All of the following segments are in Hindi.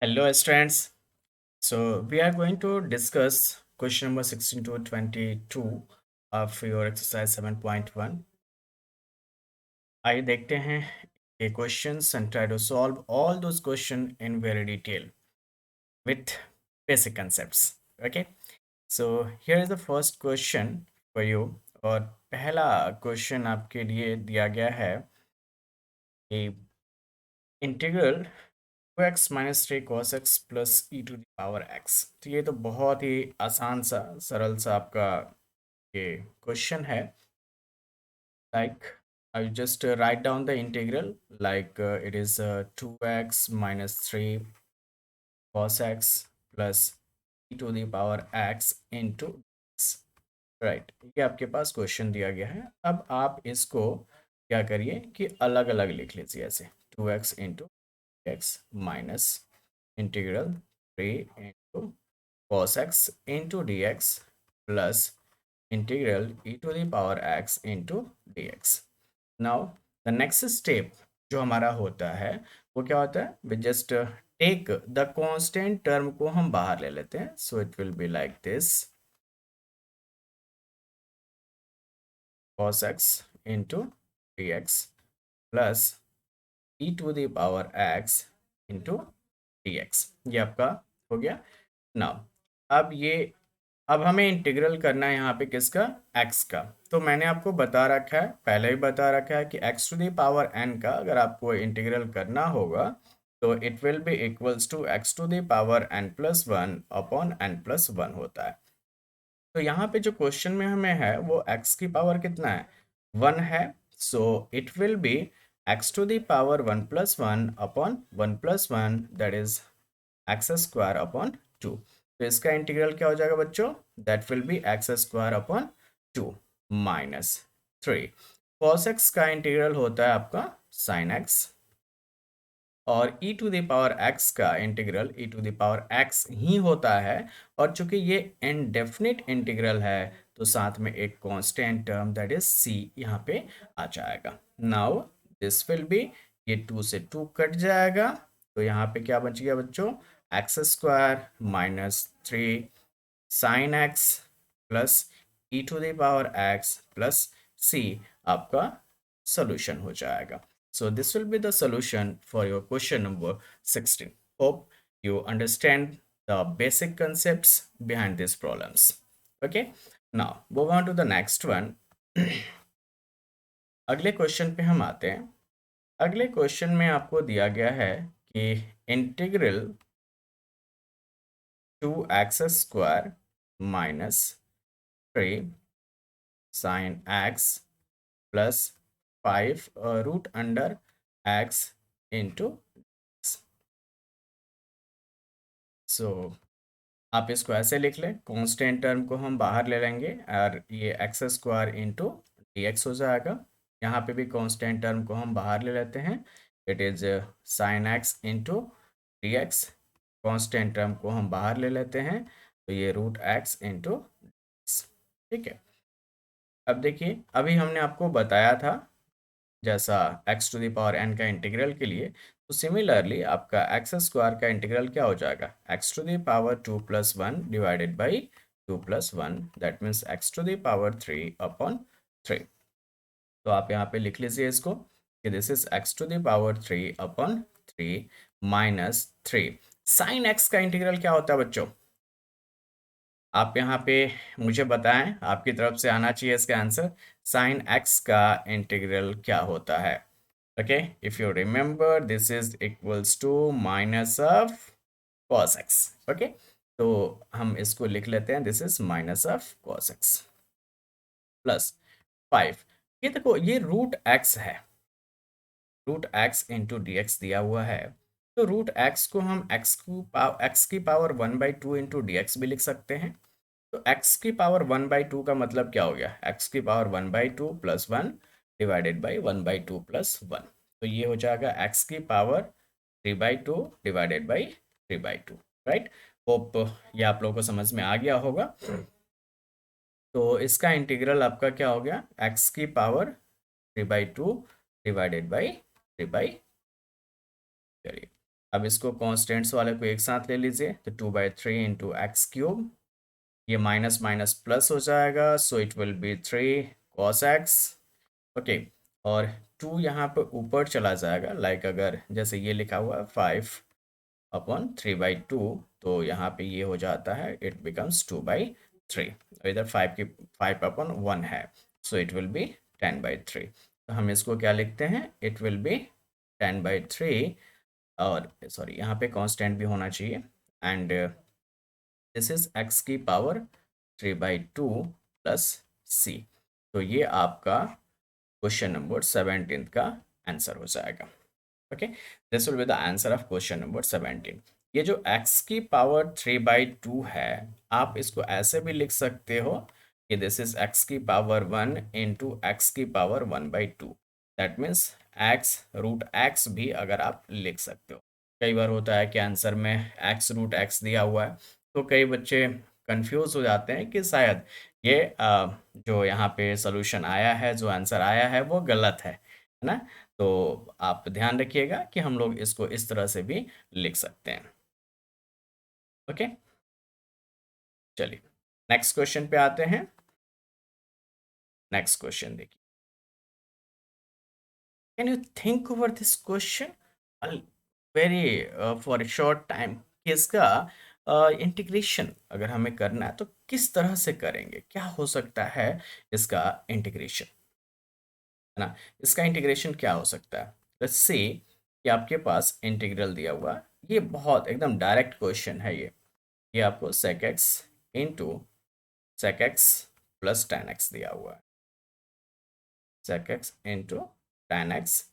Hello students. So we are going to discuss question number 16 to 22 of your exercise 7.1. आइए देखते हैं ये questions and try to solve all those questions in very detail with basic concepts. Okay. So here is the first question for you. और पहला question आपके लिए दिया गया है कि integral x minus 3 cos x plus e to the power x। तो ये तो बहुत ही आसान सा सरल सा आपका ये क्वेश्चन है। Like I just write down the integral like it is 2x minus 3 cos x plus e to the power x into x। Right, ये आपके पास क्वेश्चन दिया गया है। अब आप इसको क्या करिए कि अलग अलग लिख लीजिए, ऐसे 2x into x minus integral 3 into cos x into d x plus integral e to the power x into d x. Now the next step जो हमारा होता है वो क्या होता है, we just take the constant term को हम बाहर ले लेते हैं। So it will be like this cos x into d x plus e to the power x into d x. ये आपका हो गया। नाउ अब हमें इंटीग्रल करना है यहाँ पे किसका, x का। तो मैंने आपको बता रखा है, पहले भी बता रखा है कि x to the power n का अगर आपको इंटीग्रल करना होगा तो it will be equals to x to the power n plus one upon n plus one होता है। तो यहाँ पे जो क्वेश्चन में हमें है वो x की पावर कितना है, 1 है। So it will be x to the power 1 plus one upon 1 plus one, that is x square upon 2। तो इसका इंटीग्रल क्या हो जाएगा बच्चों, that will be x square upon 2 minus 3। Cos x का इंटीग्रल होता है आपका साइन एक्स, और e to the power x का integral e to the power x ही होता है। और चूंकि ये इनडेफिनिट इंटीग्रल है तो साथ में एक constant term that is c यहाँ पे आ जाएगा। नाउ दिस विल बी, ये 2 से 2 कट जाएगा तो यहाँ पे क्या बच गया बच्चों, x square minus 3 sine x plus e to the power x plus c आपका सोल्यूशन हो जाएगा। So this will be the solution for your question number 16. Hope you understand the basic concepts behind these problems. Okay, now move on to the next one. अगले क्वेश्चन पे हम आते हैं। अगले क्वेश्चन में आपको दिया गया है कि integral 2x square minus 3 sine x plus 5 root under x into. So आप इसको ऐसे लिख लें, कांस्टेंट टर्म को हम बाहर ले लेंगे और ये x square into d x हो जाएगा। यहाँ पे भी कांस्टेंट टर्म को हम बाहर ले लेते हैं, it is sine x into d x. Constant term को हम बाहर ले लेते हैं तो ये रूट एक्स इंटू। ठीक है, अब देखिए अभी हमने आपको बताया था जैसा x to the power n का इंटीग्रल के लिए, तो सिमिलरली आपका एक्स स्क्वायर का इंटीग्रल क्या हो जाएगा, x to the power 2 plus one divided by 2 plus one, that means x to the power 3 upon 3। तो आप यहाँ पे लिख लीजिए इसको कि this is x to the power 3 upon 3 minus 3। Sine x का इंटीग्रल क्या होता है बच्चों, आप यहाँ पे मुझे बताएं, आपकी तरफ से आना चाहिए इसका आंसर। साइन x का इंटीग्रल क्या होता है, okay, if you remember this is equals to minus of cos x। Okay, तो हम इसको लिख लेते हैं, this is minus of cos x plus 5। ये देखो ये रूट x है, root x into d x दिया हुआ है। तो रूट x को हम x की पावर 1/2 इंटू डी एक्स भी लिख सकते हैं। तो x की पावर 1/2 का मतलब क्या हो गया, x की power 1/2 plus 1 divided by 1/2 plus 1। तो ये हो जाएगा x की power 3/2 divided by 3/2। Right, hope ये आप लोगों को समझ में आ गया होगा। तो इसका इंटीग्रल आपका क्या हो गया, x की पावर 3/2 डिवाइडेड बाई 3/, चलिए अब इसको कॉन्स्टेंट्स वाले को एक साथ ले लीजिए, तो 2/3 इंटू एक्स क्यूब, ये माइनस माइनस प्लस हो जाएगा, सो it will B 3 cos x। Okay, और 2 यहाँ पे ऊपर चला जाएगा, लाइक अगर जैसे ये लिखा हुआ है 5/3/2, तो यहाँ पे ये हो जाता है, इट बिकम्स 2/3। इधर 5/1 है, सो इट विल बी 10/3। तो हम इसको क्या लिखते हैं, इट विल बी 10/3, और सॉरी यहाँ पे कांस्टेंट भी होना चाहिए, एंड दिस इज x की पावर 3/2 प्लस c। तो ये आपका क्वेश्चन नंबर 17 का आंसर हो जाएगा। Okay, this will be the answer of question number 17। ये जो x की पावर 3/2 है, आप इसको ऐसे भी लिख सकते हो कि दिस इज x की पावर 1 इंटू एक्स की पावर 1/2। दैट मीन्स x√x भी अगर आप लिख सकते हो। कई बार होता है कि आंसर में x√x दिया हुआ है, तो कई बच्चे कंफ्यूज हो जाते हैं कि शायद ये जो यहाँ पे सोल्यूशन आया है, जो आंसर आया है, वो गलत है ना। तो आप ध्यान रखिएगा कि हम लोग इसको इस तरह से भी लिख सकते हैं। ओके, चलिए नेक्स्ट क्वेश्चन पे आते हैं। नेक्स्ट क्वेश्चन देखिए, can you think over this question very for a short time, कि इसका इंटीग्रेशन अगर हमें करना है तो किस तरह से करेंगे, क्या हो सकता है इसका इंटीग्रेशन, है ना। इसका इंटीग्रेशन क्या हो सकता है, लेट्स सी कि आपके पास इंटीग्रल दिया हुआ है, ये बहुत एकदम डायरेक्ट क्वेश्चन है। ये आपको sec x into sec x plus tan x दिया हुआ है, sec x into tan x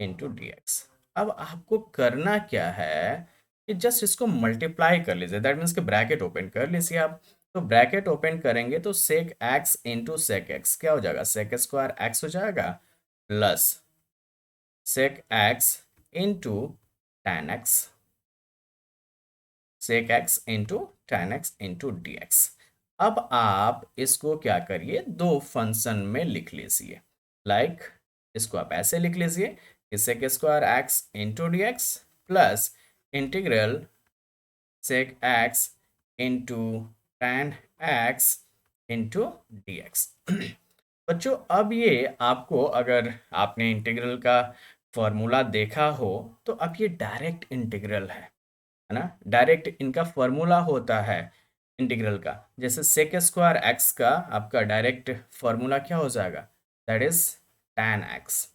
into dx। अब आपको करना क्या है कि जस्ट इसको मल्टीप्लाई कर लीजिए, दैट मीन्स कि ब्रैकेट ओपन कर लीजिए आप। तो ब्रैकेट ओपन करेंगे तो sec x into sec x क्या हो जाएगा, sec स्क्वायर x हो जाएगा, plus sec x into tan x, sec x into tan x into dx। अब आप इसको क्या करिए, दो फंक्शन में लिख लीजिए, लाइक इसको आप ऐसे लिख लीजिए कि sec square x into d x plus integral sec x into tan x into d x. बच्चों, अब ये आपको, अगर आपने इंटीग्रल का फॉर्मूला देखा हो, तो अब ये डायरेक्ट इंटीग्रल है ना। डायरेक्ट इनका फॉर्मूला होता है इंटीग्रल का, जैसे सेक स्क्वायर एक्स का आपका डायरेक्ट फॉर्मूला क्या हो जाएगा, दैट इज tan x।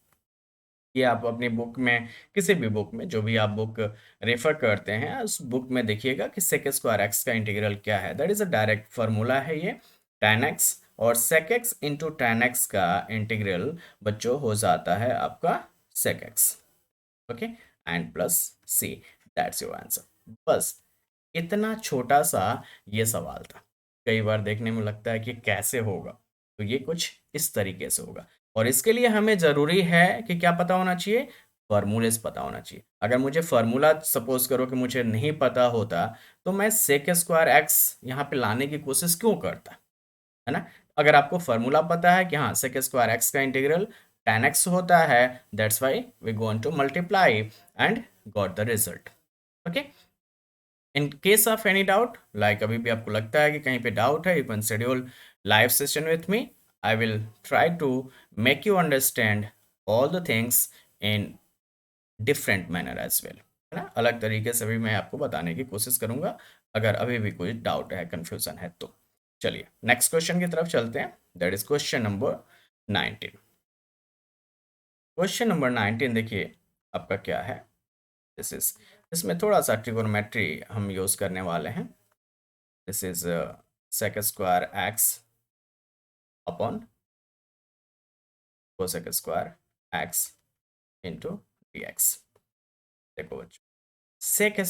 ये आप अपनी बुक में, किसी भी बुक में, जो भी आप बुक रेफर करते हैं, उस बुक में देखिएगा कि सेक स्क्वायर एक्स का इंटीग्रल क्या है, that is a direct formula है ये tan x। और sec x into tan x का इंटीग्रल बच्चों हो जाता है आपका sec x। Okay, and plus c, that's your answer. बस इतना छोटा सा ये सवाल था। कई बार देखने में लगता है कि कैसे होगा, तो ये कुछ इस तरीके से होगा। और इसके लिए हमें ज़रूरी है कि क्या पता होना चाहिए, फॉर्मूलेस पता होना चाहिए। अगर मुझे फार्मूला सपोज करो कि मुझे नहीं पता होता, तो मैं सेक स्क्वायर एक्स यहाँ पे लाने की कोशिश क्यों करता, है ना। अगर आपको फार्मूला पता है कि हाँ सेक स्क्वायर एक्स का इंटीग्रल tan x होता है, that's why we going to multiply and got the result. Okay, in case of any doubt, like अभी भी आपको लगता है कि कहीं पे डाउट है, you can schedule live session with me. I will try to make you understand all the things in different manner as well, है ना। अलग तरीके से भी मैं आपको बताने की कोशिश करूंगा, अगर अभी भी कोई डाउट है, कंफ्यूजन है तो। चलिए नेक्स्ट क्वेश्चन की तरफ चलते हैं, that is question number 19। Question number 19 देखिए आपका क्या है, दिस इज, इसमें थोड़ा सा ट्रिगोनोमेट्री हम यूज करने वाले हैं। This is sec square x upon cosec square x into d x. देखो बच्चों, सेक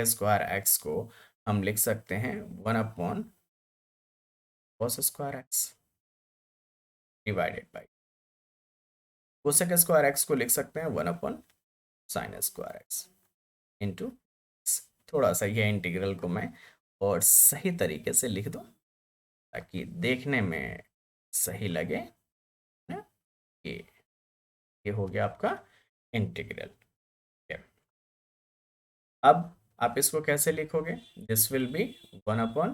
स्क्वायर एक्स को हम लिख सकते हैं 1 upon cos square x divided by, cosec square x को लिख सकते हैं 1 upon sine square x into. थोड़ा सा ये इंटीग्रल को मैं और सही तरीके से लिख दूं, ताकि देखने में सही लगे ना। ये ये हो गया आपका इंटीग्रल। अब आप इसको कैसे लिखोगे? This will be 1 upon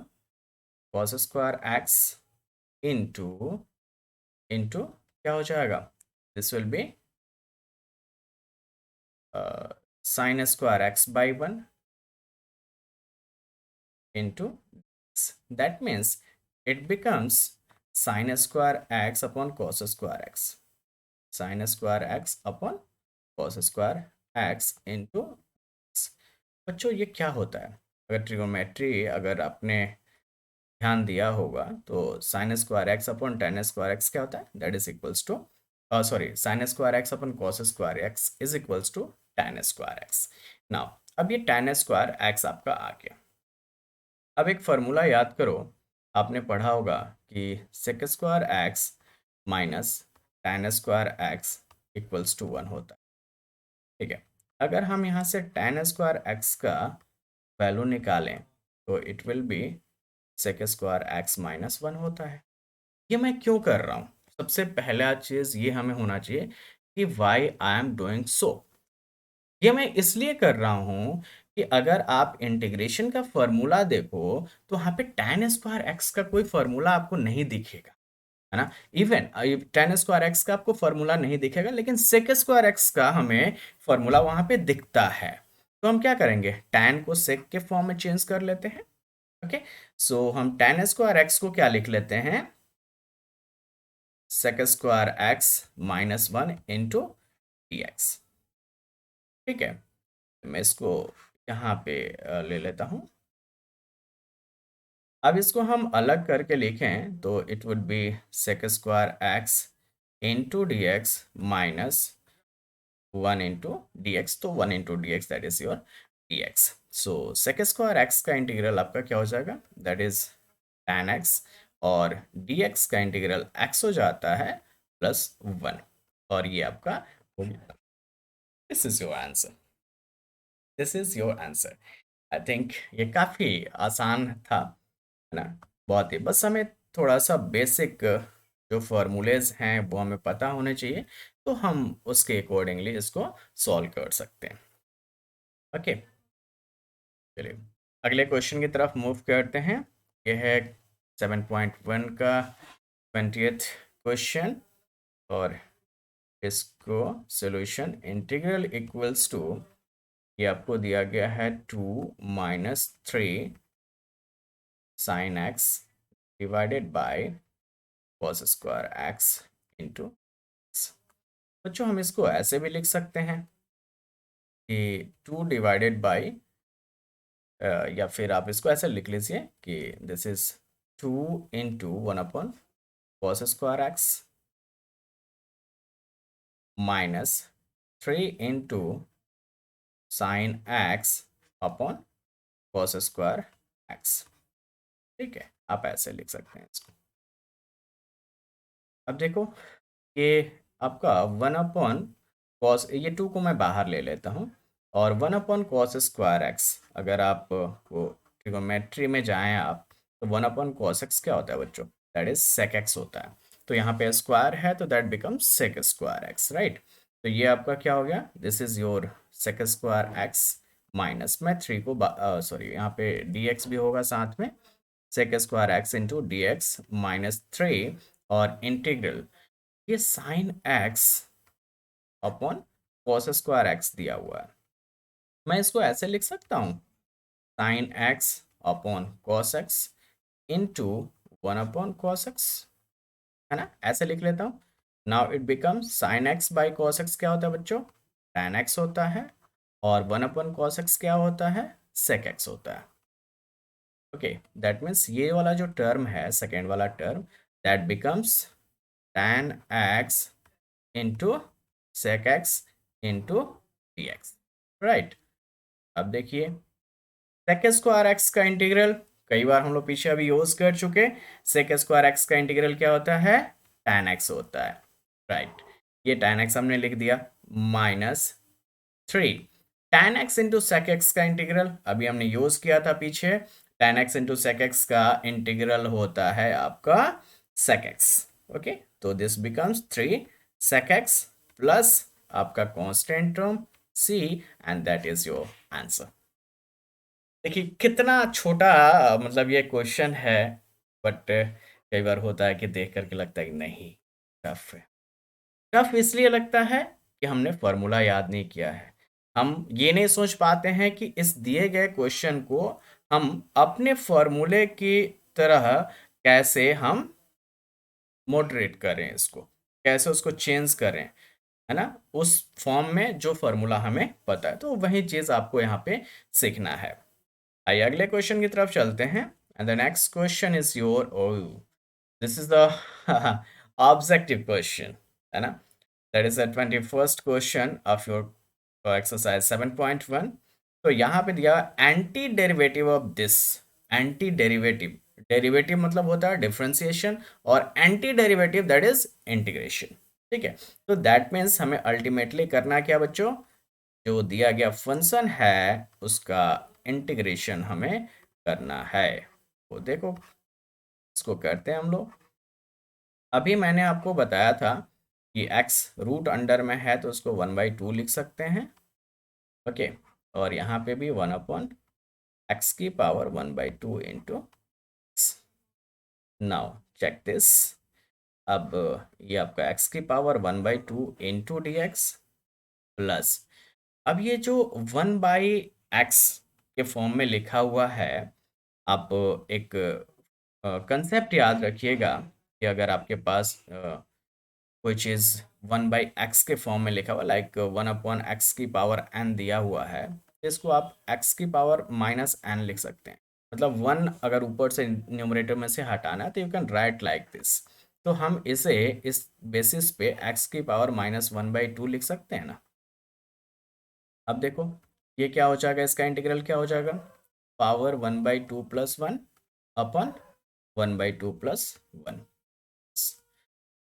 cos square x into क्या हो जाएगा? This will be sign square x by 1 into x. That means it becomes sin square x upon cos square x. Sin square x upon cos square x into x. बच्चों ये क्या होता है? अगर ट्रिगोमेट्री अगर आपने ध्यान दिया होगा तो sine square x upon tan square x क्या होता है? That is equals to sorry sine square x upon cos square x is equals to tan square x. Now अब ये टेन स्क्वायर एक्स आपका आ गया। अब एक फार्मूला याद करो, आपने पढ़ा होगा कि sec square x minus tan square x equals to 1 होता है। ठीक है, अगर हम यहाँ से टेन स्क्वायर एक्स का वैल्यू निकालें तो it will be sec square x minus 1 होता है। ये मैं क्यों कर रहा हूँ? सबसे पहला चीज़ ये हमें होना चाहिए कि why I am doing so. ये मैं इसलिए कर रहा हूँ कि अगर आप इंटीग्रेशन का फॉर्मूला देखो तो वहाँ पे tan स्क्वायर एक्स का कोई फॉर्मूला आपको नहीं दिखेगा, है ना। इवन tan स्क्वायर एक्स का आपको फॉर्मूला नहीं दिखेगा, लेकिन sec स्क्वायर एक्स का हमें फॉर्मूला वहाँ पे दिखता है। तो हम क्या करेंगे? tan को sec के फॉर्म में चेंज कर लेते हैं। ओके, सो हम tan स्क्वायर एक्स को क्या लिख लेते हैं? sec square x minus 1 into d x. ठीक है, मैं इसको यहाँ पे ले लेता हूँ। अब इसको हम अलग करके लिखें तो it would be sec square x into d x minus 1 into d x. तो 1 into d x that is your d x. So sec square x का इंटीग्रल आपका क्या हो जाएगा? दैट इज tan एक्स, और डी एक्स का इंटीग्रल एक्स हो जाता है प्लस 1, और ये आपका हो गया। This is your answer. This is your answer. I think ये काफ़ी आसान था, है ना। बहुत ही, बस हमें थोड़ा सा बेसिक जो फॉर्मूलेज हैं वो हमें पता होने चाहिए, तो हम उसके अकॉर्डिंगली इसको सॉल्व कर सकते हैं। ओके, चलिए अगले क्वेश्चन की तरफ मूव करते हैं। ये है 7.1 का 20th क्वेश्चन, और इसको सॉल्यूशन इंटीग्रल इक्वल्स टू, ये आपको दिया गया है 2 - 3 sin x divided by cos square x into x। बच्चों हम इसको ऐसे भी लिख सकते हैं कि 2 डिवाइडेड बाई, या फिर आप इसको ऐसे लिख लीजिए कि this is 2 into 1 upon cos square x minus 3 into sine x upon cos square x. ठीक है, आप ऐसे लिख सकते हैं इसको। अब देखो, ये आपका 1 अपॉन कॉस, ये 2 को मैं बाहर ले लेता हूँ, और 1 अपॉन कॉस स्क्वायर एक्स, अगर आप वो ट्रिगोमेट्री में जाएं आप, तो 1 अपॉन कॉस एक्स क्या होता है बच्चों? दैट इज सेक एक्स होता है। तो यहाँ पे स्क्वायर है तो that becomes sec square x, right. तो ये आपका क्या हो गया? This is your sec square x minus में 3 को सॉरी यहाँ पे डी एक्स भी होगा साथ में, sec square x into d x minus 3, और इंटीग्रल ये sine x upon cos square x दिया हुआ है। मैं इसको ऐसे लिख सकता हूँ, sine x upon cos x into 1 upon cos x, है ना। ऐसे लिख लेता हूँ। Now it becomes sine x by cos x क्या होता है बच्चों? tan एक्स होता है, और 1 अपॉन कॉस एक्स क्या होता है? सेक एक्स होता है। ओके, दैट मीन्स ये वाला जो टर्म है, सेकेंड वाला term, that becomes tan x into sec x into d x, right. अब देखिए, सेक स्क्वायर एक्स का इंटीग्रल कई बार हम लोग पीछे अभी यूज कर चुके। सेक स्क्वायर एक्स का इंटीग्रल क्या होता है? tan एक्स होता है, राइट। ये tan एक्स हमने लिख दिया minus 3, tan x into sec x का इंटीग्रल अभी हमने यूज किया था पीछे। tan x into sec x का इंटीग्रल होता है आपका सेक एक्स। ओके, तो this becomes 3 sec x plus आपका constant term c, and that is your answer. देखिए कितना छोटा मतलब ये क्वेश्चन है, बट कई बार होता है कि देख करके लगता है कि नहीं, टफ है। टफ इसलिए लगता है कि हमने फॉर्मूला याद नहीं किया है। हम ये नहीं सोच पाते हैं कि इस दिए गए क्वेश्चन को हम अपने फॉर्मूले की तरह कैसे हम मॉडरेट करें, इसको कैसे उसको चेंज करें, है ना, उस फॉर्म में जो फॉर्मूला हमें पता है। तो वही चीज़ आपको यहाँ पे सीखना है। आइए अगले क्वेश्चन की तरफ चलते हैं। And the next question is your, oh this is the objective question, है ना। That is the 21st question of your exercise 7.1। तो यहाँ पे दिया anti derivative of this. Anti derivative, derivative मतलब होता है डिफरेंशिएशन, और anti derivative that is integration. ठीक है, तो दैट मीन्स हमें अल्टीमेटली करना क्या बच्चों, जो दिया गया फंक्शन है उसका इंटीग्रेशन हमें करना है। तो देखो इसको करते हैं हम लोग। अभी मैंने आपको बताया था कि x रूट अंडर में है तो उसको 1/2 लिख सकते हैं। ओके, और यहाँ पे भी 1/x की power 1/2 into x. Now check this. अब ये आपका x की power 1/2 into d x plus, अब ये जो 1/x के फॉर्म में लिखा हुआ है, आप एक कंसेप्ट याद रखिएगा कि अगर आपके पास कोई चीज़ 1/x के फॉर्म में लिखा हुआ, लाइक 1/x की पावर n दिया हुआ है, तो इसको आप x की पावर माइनस n लिख सकते हैं। मतलब 1 अगर ऊपर से न्यूमरेटर में से हटाना है तो you can write like this. तो हम इसे इस बेसिस पे x की पावर -1/2 लिख सकते हैं ना। अब देखो ये क्या हो जाएगा, इसका इंटीग्रल क्या हो जाएगा, पावर 1/2 प्लस 1 अपन 1/2 प्लस 1,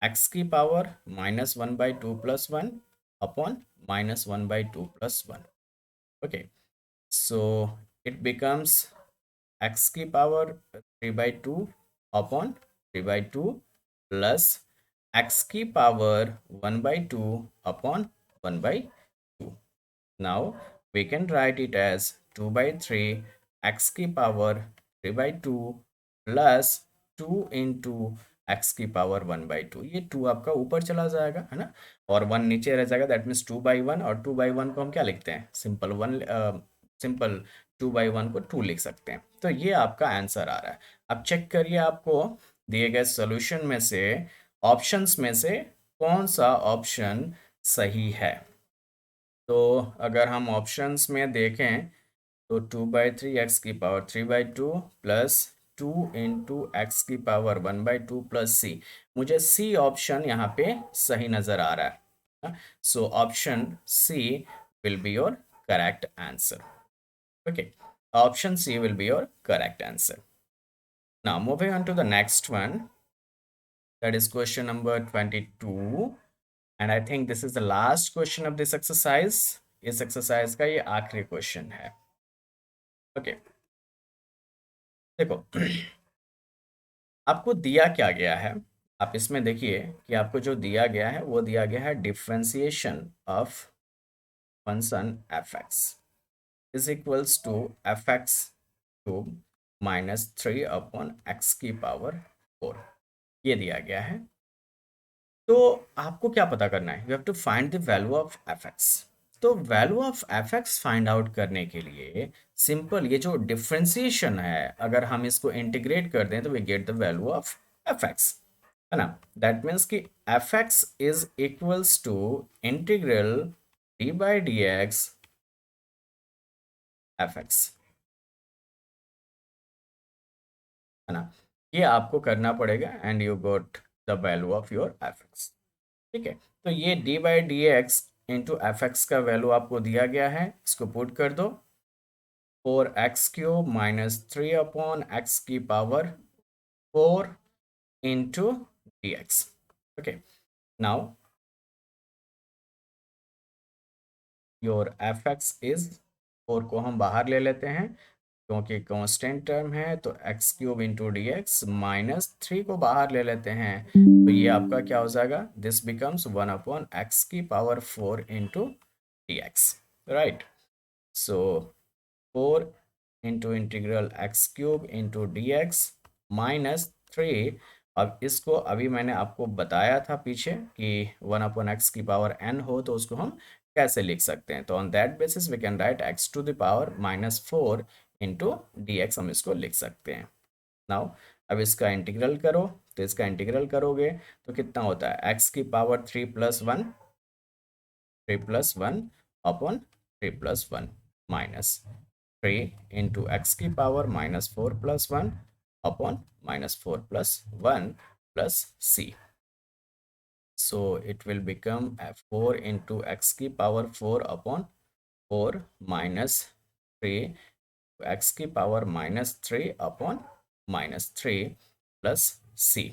एक्स की power -1/2 plus 1 upon -1/2 plus 1। Okay, so it becomes x की पावर 3/2 अपॉन 3/2 प्लस एक्स की power 1/2 upon 1/2। Now we can write it as 2/3 x की पावर 3/2 प्लस 2 इंटू एक्स की पावर 1/2। ये 2 आपका ऊपर चला जाएगा, है ना, और 1 नीचे रह जाएगा। दैट मीन्स 2/1, और 2/1 को हम क्या लिखते हैं, सिंपल 1, सिंपल 2/1 को 2 लिख सकते हैं। तो ये आपका आंसर आ रहा है। अब चेक करिए आपको दिए गए सॉल्यूशन में से, ऑप्शंस में से कौन सा ऑप्शन सही है। तो अगर हम ऑप्शंस में देखें तो 2/3 x की पावर 3/2 प्लस 2 इंटू एक्स की पावर 1/2 प्लस सी, मुझे सी ऑप्शन यहाँ पे सही नज़र आ रहा है। So option C will be your correct answer. Okay, option C will be your correct answer. Now moving on to the next one, that is question number 22, and I think this is the last question of this exercise। इस एक्सरसाइज का ये आखिरी क्वेश्चन है। ओके, देखो आपको दिया क्या गया है, आप इसमें देखिए कि आपको जो दिया गया है वो दिया गया है differentiation of function f x is equals to f x cube -3/x की पावर 4, ये दिया गया है। तो आपको क्या पता करना है, you have to find the value of f x. तो value of f x find out करने के लिए सिंपल ये जो डिफरेंशिएशन है, अगर हम इसको इंटीग्रेट कर दें तो we get the value of f x, है ना। दैट मीन्स कि f x is equals to integral d by d x f x, है ना। ये आपको करना पड़ेगा and you got the value of your f x. ठीक है, तो ये d by d x into f x का वैल्यू आपको दिया गया है, इसको पुट कर दो। 4x³ -3/x की power 4 into d x. Okay, now your f x is, 4 को हम बाहर ले लेते हैं क्योंकि कांस्टेंट टर्म है, तो x³ इंटू डी एक्स, -3 को बाहर ले लेते हैं तो ये आपका क्या हो जाएगा, दिस बिकम्स 1/x की power 4 into d x, right. So 4 into integral x cube into d x minus 3। अब इसको अभी मैंने आपको बताया था पीछे कि 1/x की पावर n हो तो उसको हम कैसे लिख सकते हैं। तो on that basis we can write x to the power -4 into d x, हम इसको लिख सकते हैं। नाउ अब इसका इंटीग्रल करो, तो इसका इंटीग्रल करोगे तो कितना होता है, x की power 3+1 upon 3+1 minus 3 into x की power -4+1 upon -4+1 plus c. So it will become 4 into x की पावर 4 अपॉन 4 माइनस 3 x की पावर -3 अपॉन -3 प्लस सी।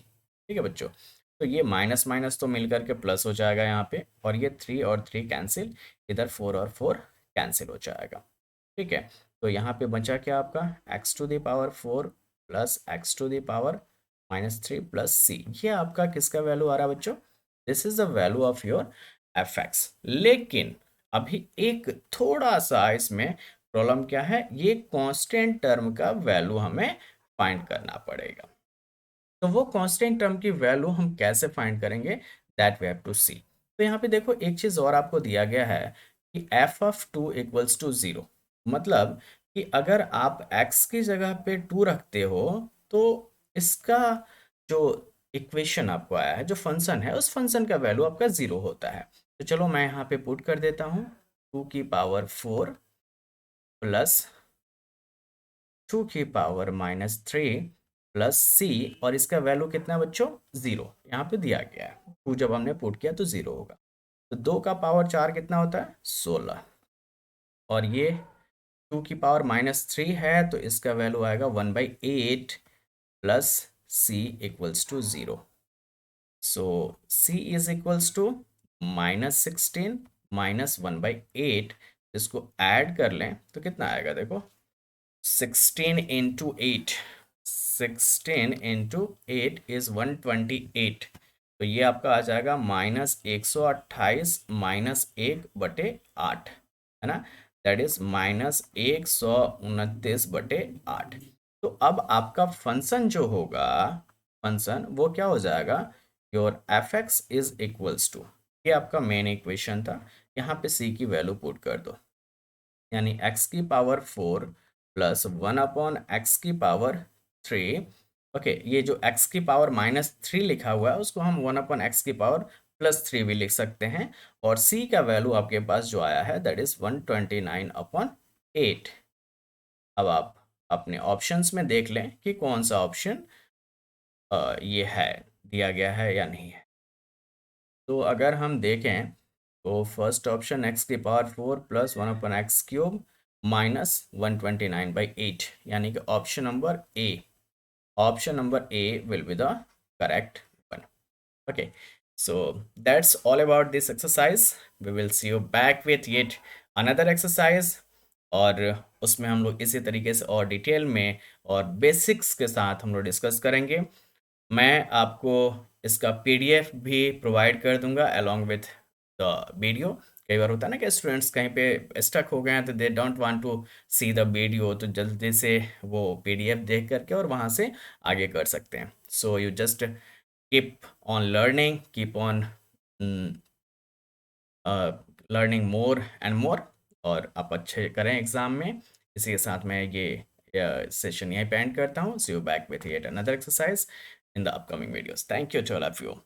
ठीक है बच्चों, तो ये माइनस माइनस तो मिल करके प्लस हो जाएगा यहाँ पे, और ये 3 और 3 कैंसिल, इधर 4 और 4 कैंसिल हो जाएगा। ठीक है, तो यहाँ पे बचा क्या आपका x to the power 4 plus x to the power -3 plus c. ये आपका किसका वैल्यू आ रहा है बच्चों, this is the value of your fx। लेकिन अभी एक थोड़ा सा इसमें प्रॉब्लम क्या है, ये कांस्टेंट टर्म का वैल्यू हमें फाइंड करना पड़ेगा। तो वो कांस्टेंट टर्म की वैल्यू हम कैसे फाइंड करेंगे, दैट वी हैव टू सी। तो यहाँ पे देखो एक चीज और आपको दिया गया है कि f ऑफ 2 इक्वल्स टू 0, मतलब कि अगर आप x की जगह पे 2 रखते हो तो इसका जो इक्वेशन आपको आया है, जो फंक्शन है, उस फंक्शन का वैल्यू आपका 0 होता है। तो चलो मैं यहाँ पे पुट कर देता हूँ 2 की पावर 4 प्लस 2 की पावर -3 प्लस सी, और इसका वैल्यू कितना बच्चों, 0 यहाँ पे दिया गया है। 2 जब हमने पुट किया तो 0 होगा। तो 2 का पावर 4 कितना होता है, 16, और ये 2 की पावर -3 है तो इसका वैल्यू आएगा 1/8 plus c equals to 0। So c is equals to -16 -1/8, इसको ऐड कर लें तो कितना आएगा, देखो 16 इंटू 8, 16 इंटू 8 इज 128। तो ये आपका आ जाएगा -128 -1/8, है ना, दैट इज -129/8। तो अब आपका फंक्शन जो होगा, फंक्शन वो क्या हो जाएगा, your fx is equals to, ये आपका मेन इक्वेशन था, यहाँ पे c की वैल्यू पुट कर दो, यानी x की पावर 4 प्लस 1/x की पावर 3। ओके, ये जो x की पावर -3 लिखा हुआ है उसको हम 1/x की पावर +3 भी लिख सकते हैं, और c का वैल्यू आपके पास जो आया है दैट इज 129/8। अब आप अपने ऑप्शंस में देख लें कि कौन सा ऑप्शन ये है, दिया गया है या नहीं है। तो अगर हम देखें तो फर्स्ट ऑप्शन x की पावर 4 प्लस 1/x³ -129/8, यानी कि option number A, option number A will be the correct one. Okay, so that's all about this exercise. We will see you back with yet another exercise, और उसमें हम लोग इसी तरीके से और डिटेल में और बेसिक्स के साथ हम लोग डिस्कस करेंगे। मैं आपको इसका पीडीएफ भी प्रोवाइड कर दूंगा along with द वीडियो। कई बार होता है ना कि स्टूडेंट्स कहीं पे स्टक हो गए हैं तो they don't want to see the video, तो जल्दी से वो पीडीएफ देख करके और वहाँ से आगे कर सकते हैं। So you just keep on learning, keep on learning more and more, और आप अच्छे करें एग्जाम में। इसी के साथ मैं ये सेशन यहीं पे एंड करता हूँ। See you back with yet another exercise in the upcoming videos. Thank you to all of you.